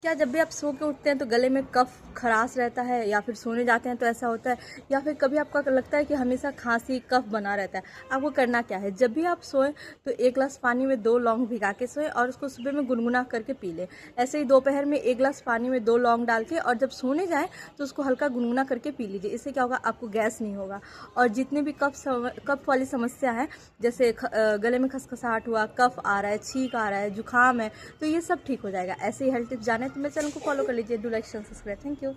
क्या जब भी आप सो के उठते हैं तो गले में कफ खराश रहता है, या फिर सोने जाते हैं तो ऐसा होता है, या फिर कभी आपका लगता है कि हमेशा खांसी कफ बना रहता है? आपको करना क्या है, जब भी आप सोएं तो 1 गिलास पानी में 2 लौंग भिगा के सोएं और उसको सुबह में गुनगुना करके पी लें। ऐसे ही दोपहर में 1 गिलास पानी में 2 लौंग डाल के, और जब सोने जाएं तो उसको हल्का गुनगुना करके पी लीजिए। इससे क्या होगा, आपको गैस नहीं होगा। और जितने भी कफ वाली समस्या है, जैसे गले में खसखसाहट हुआ, कफ आ रहा है, छींक आ रहा है, जुकाम है, तो ये सब ठीक हो जाएगा। ऐसे ही हेल्थ टिप्स जाने तो मेरे चैनल को फॉलो कर लीजिए। Do like, share, subscribe. Thank you.